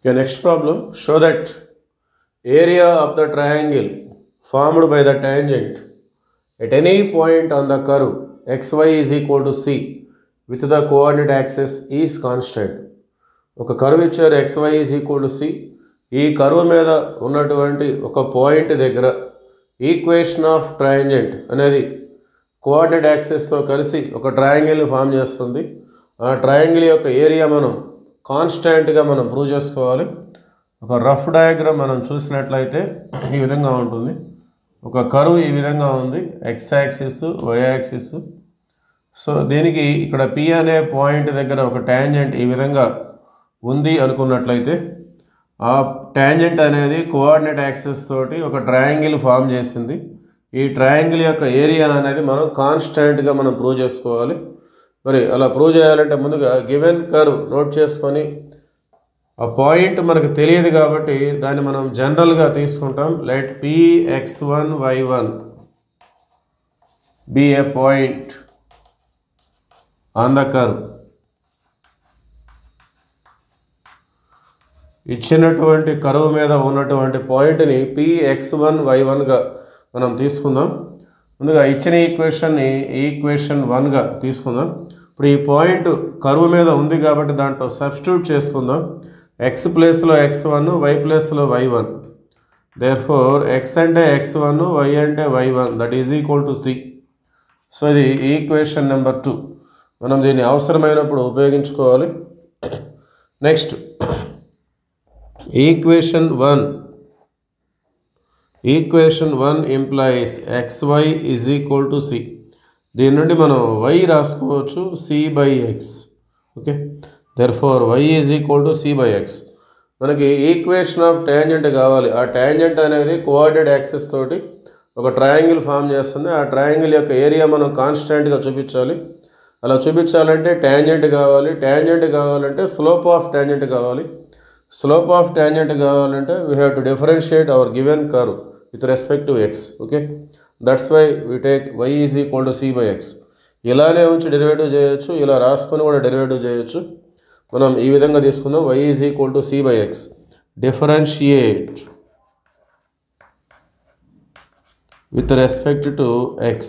Okay, next problem. Show that area of the triangle formed by the tangent at any point on the curve xy is equal to c with the coordinate axis is constant. ఒక curve ఇచ్చారు xy is equal to c. ఈ curve మీద ఉన్నటువంటి ఒక point దగ్గర equation of ట్రయాంజెంట్ అనేది coordinate యాక్సిస్తో కలిసి ఒక ట్రయాంగిల్ని ఫామ్ చేస్తుంది. ఆ ట్రయాంగిల్ యొక్క ఏరియా మనం కాన్స్టాంట్గా మనం ప్రూవ్ చేసుకోవాలి. ఒక రఫ్ డయాగ్రామ్ మనం చూసినట్లయితే ఈ విధంగా ఉంటుంది. ఒక కర్వ్ ఈ విధంగా ఉంది, X axis, Y axis. So దీనికి ఇక్కడ పి అనే పాయింట్ దగ్గర ఒక ట్యాంజెంట్ ఈ విధంగా ఉంది అనుకున్నట్లయితే ఆ ట్యాంజెంట్ అనేది కోఆర్డినేట్ యాక్సిస్ తోటి ఒక ట్రయాంగిల్ ఫామ్ చేసింది. ఈ ట్రయాంగిల్ యొక్క ఏరియా అనేది మనం కాన్స్టాంట్గా మనం ప్రూవ్ చేసుకోవాలి. మరి అలా ప్రూవ్ చేయాలంటే ముందుగా గివెన్ కర్వ్ నోట్ చేసుకొని ఆ పాయింట్ మనకు తెలియదు కాబట్టి దాన్ని మనం జనరల్గా తీసుకుంటాం. Let px1y1 be a point on the curve. ఇచ్చినటువంటి కర్వ్ మీద ఉన్నటువంటి పాయింట్ని px1y1గా మనం తీసుకుందాం. ముందుగా ఇచ్చిన ఈక్వేషన్ని ఈక్వేషన్ 1గా తీసుకుందాం. ఇప్పుడు ఈ పాయింట్ కర్వ్ మీద ఉంది కాబట్టి దాంట్లో సబ్స్టిట్యూట్ చేసుకుందాం. x ప్లేస్లో x1, y ప్లేస్లో y1. దేర్ఫోర్ x అంటే x1, y అంటే y1, that is equal to c. So ఇది ఈక్వేషన్ నెంబర్ 2. మనం దీన్ని అవసరమైనప్పుడు ఉపయోగించుకోవాలి. Next equation 1 implies xy is equal to c. దీని నుండి మనం y రాసుకోవచ్చు c/x. Okay, therefore y is equal to c/x. మనకి ఈక్వేషన్ ఆఫ్ ట్యాంజెంట్ కావాలి. ఆ ట్యాంజెంట్ అనేది కోఆర్డినేట్ యాక్సిస్ తోటి ఒక ట్రయాంగిల్ ఫామ్ చేస్తుంది. ఆ ట్రయాంగిల్ యొక్క ఏరియా మనం కాన్స్టాంట్గా చూపించాలి. అలా చూపించాలంటే ట్యాంజెంట్ కావాలి. ట్యాంజెంట్ కావాలంటే స్లోప్ ఆఫ్ ట్యాంజెంట్ కావాలి. స్లోప్ ఆఫ్ ట్యాంజెంట్ కావాలంటే we have to differentiate our given curve with respect to x. Okay, that's why we take y is equal to c/x. ఇలానే ఉంచి డెరివేటివ్ చేయొచ్చు, ఇలా రాసుకొని కూడా డెరివేటివ్ చేయొచ్చు. మనం ఈ విధంగా తీసుకుందాం. y is equal to c/x. Differentiate with respect to x.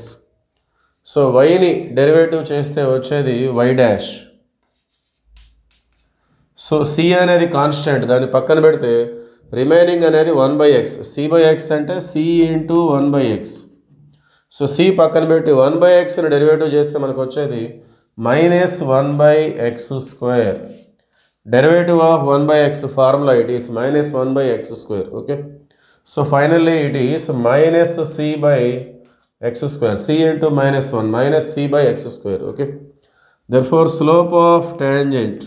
So yని డెరివేటివ్ చేస్తే వచ్చేది y డాష్. సో c అనేది కాన్స్టెంట్, దాన్ని పక్కన పెడితే రిమైనింగ్ అనేది 1/x. c/x అంటే c into 1/x. So c పక్కన పెట్టి 1/xని డెరివేటివ్ చేస్తే మనకు వచ్చేది -1/x². Derivative of 1/x formula it is -1/x². Okay, so finally it is -c/x². c into -1 -c/x². Okay, therefore slope of tangent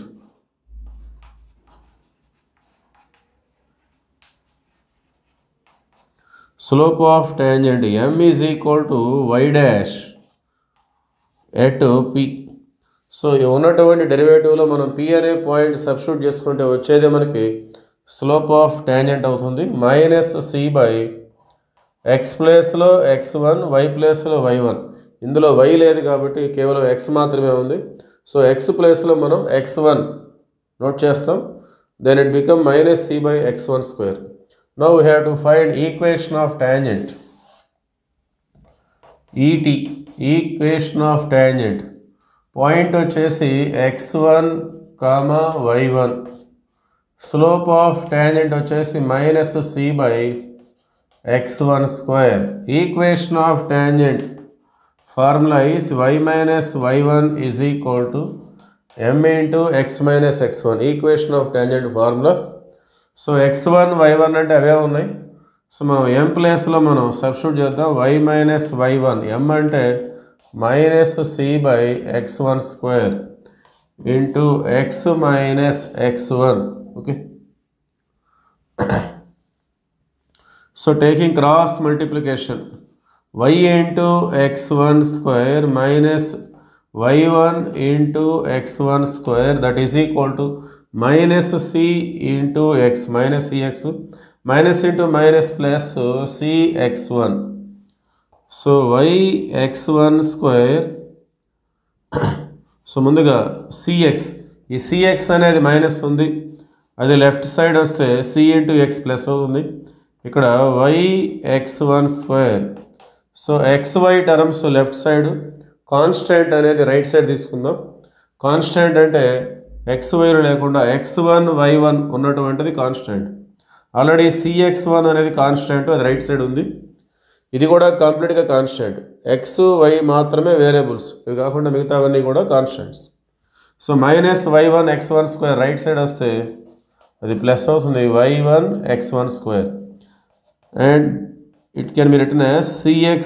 m is equal to y dash at p. So ఉన్నటువంటి డెరివేటివ్లో మనం p అనే point substitute చేసుకుంటే వచ్చేది మనకి slope of tangent అవుతుంది. -c/x ప్లేస్లో x1, y ప్లేస్లో y1. ఇందులో y లేదు కాబట్టి కేవలం x మాత్రమే ఉంది. సో x ప్లేస్లో మనం x1 నోట్ చేస్తాం. Then it become -c/x1². Now we have to find equation of tangent. ET, equation of tangent. Point వచ్చేసి x1, y1. Slope of tangent వచ్చేసి -c/x1². Equation of tangent formula is y minus y1 is equal to m into x minus x1. Equation of tangent formula. So x1, y1 అంటే అవే ఉన్నాయి. So మనం m ప్లేస్లో మనం substitute చేద్దాం. y minus y1. m అంటే -c/x1² into x minus x1. Okay, so taking cross multiplication y into x1² minus y1 into x1² that is equal to -c into x, -cx, minus into minus plus cx1. So yx1². So ముందుగా cx, ఈ cx అనేది minus ఉంది, అది left side వస్తే C into X plus అవుతుంది. ఇక్కడ Y x1 square. So xy terms left side, constant అనేది right side తీసుకుందాం. కాన్స్టెంట్ అంటే xyలు లేకుండా x1 y1 ఉన్నటువంటిది కాన్స్టెంట్. ఆల్రెడీ cx1 అనేది కాన్స్టెంట్, అది రైట్ సైడ్ ఉంది. ఇది కూడా కంప్లీట్గా కాన్స్టెంట్. ఎక్స్ వై మాత్రమే వేరియబుల్స్, ఇవి కాకుండా మిగతావన్నీ కూడా constants. So minus y1 x1 square right side వస్తే అది ప్లస్ అవుతుంది, y1 x1 square. And it can be written as cx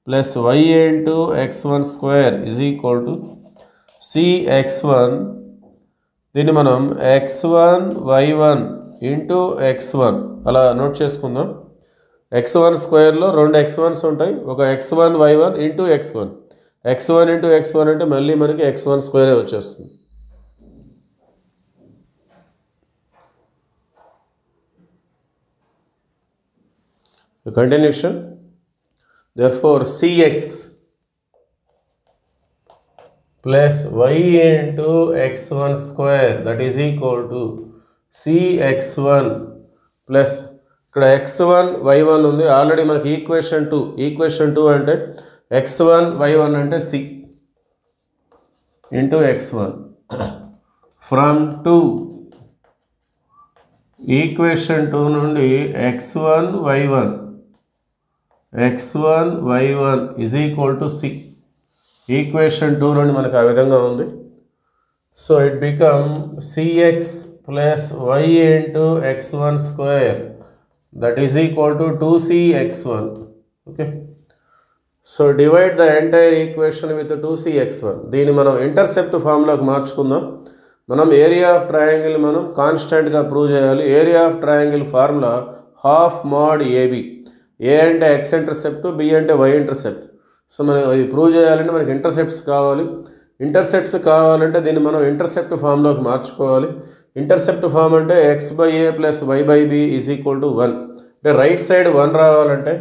plus y into x1 square is equal to cx1. దీన్ని మనం x1 y1 ఇంటూ x1 అలా note చేసుకుందాం. x1 స్క్వేర్లో రెండు x1s ఉంటాయి, ఒక x1 y1 into x1. x1 into x1 అంటే మళ్ళీ మనకి x1 స్క్వేరే వచ్చేస్తుంది. Continuation. Therefore cx plus y into x1 square that is equal to cx1 plus ఇక్కడ x1 y1 ఉంది, ఆల్రెడీ మనకి ఈక్వేషన్ 2 అంటే x1 y1 అంటే c into x1 from 2 equation 2 నుండి x1 y1 is equal to c. Equation 2 నుండి మనకు ఆ విధంగా ఉంది. So it become cx plus y into x1 square that is equal to 2cx1. okay, so divide the entire equation with 2cx1. దీన్ని మనం intercept ఫార్ములాకి మార్చుకుందాం. మనం area of triangle మనం కాన్స్టెంట్గా ప్రూవ్ చేయాలి. Area of triangle formula half mod AB. A అంటే X intercept, B అంటే Y intercept. So మనం ఇది ప్రూవ్ చేయాలంటే మనకి ఇంటర్సెప్ట్స్ కావాలి. ఇంటర్సెప్ట్స్ కావాలంటే దీన్ని మనం ఇంటర్సెప్ట్ ఫామ్లోకి మార్చుకోవాలి. ఇంటర్సెప్ట్ ఫామ్ అంటే X by A plus Y by B is equal to 1. అంటే రైట్ సైడ్ 1 రావాలంటే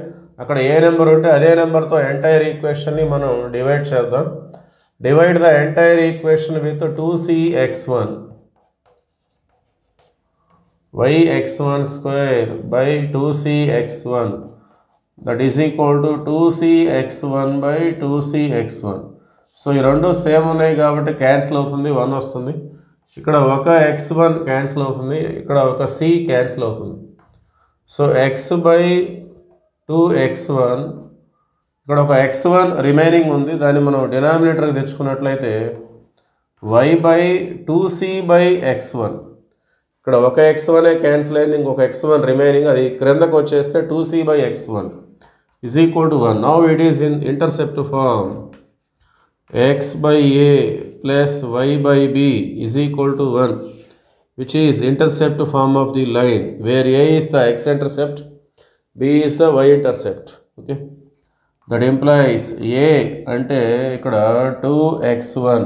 అక్కడ ఏ నెంబర్ ఉంటే అదే నెంబర్తో ఎంటైర్ ఈక్వేషన్ని మనం డివైడ్ చేద్దాం. Divide the entire equation with 2cx1 yx1 square by 2cx1 that is equal to 2cx1 by 2cx1. So ఈ రెండు సేమ్ ఉన్నాయి కాబట్టి క్యాన్సిల్ అవుతుంది, 1 వస్తుంది. ఇక్కడ ఒక x1 క్యాన్సిల్ అవుతుంది, ఇక్కడ ఒక c క్యాన్సిల్ అవుతుంది. సో x బై 2x1, ఇక్కడ ఒక x1 రిమైనింగ్ ఉంది, దాన్ని మనం డినామినేటర్కి తెచ్చుకున్నట్లయితే y by 2c by x1. ఇక్కడ ఒక x1 క్యాన్సిల్ అయింది, ఇంకొక x1 రిమైనింగ్, అది క్రిందకు వచ్చేస్తే 2c by x1 is equal to 1. Now it is in intercept form. x by a plus y by b is equal to 1, which is intercept form of the line where a is the x-intercept, b is the y-intercept. okay, that implies a ante ikkada 2x1,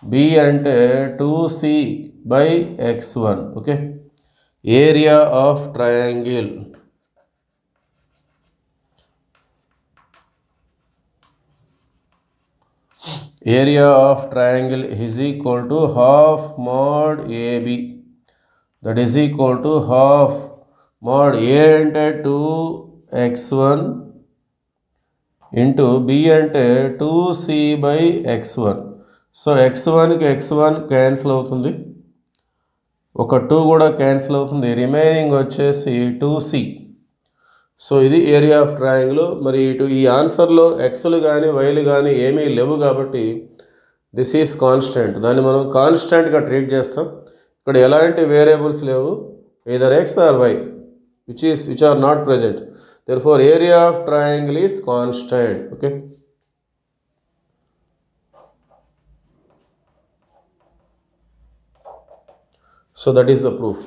b ante 2c by x1. okay, area of triangle. Area of triangle is equal to half mod AB. That is equal to half mod A ante 2x1 into B ante 2c by x1. So x1 కి x1 cancel అవుతుంది, ఒక 2 కూడా cancel అవుతుంది, remaining వచ్చేసి 2c. So ఇది area of triangle. మరి ఇటు ఈ ఆన్సర్లో ఎక్స్లు కానీ వైలు కానీ ఏమీ లేవు కాబట్టి దిస్ ఈజ్ కాన్స్టెంట్. దాన్ని మనం కాన్స్టెంట్గా ట్రీట్ చేస్తాం. ఇక్కడ ఎలాంటి వేరియబుల్స్ లేవు, either x or y which are not present. Therefore area of triangle is constant. okay, so that is the proof.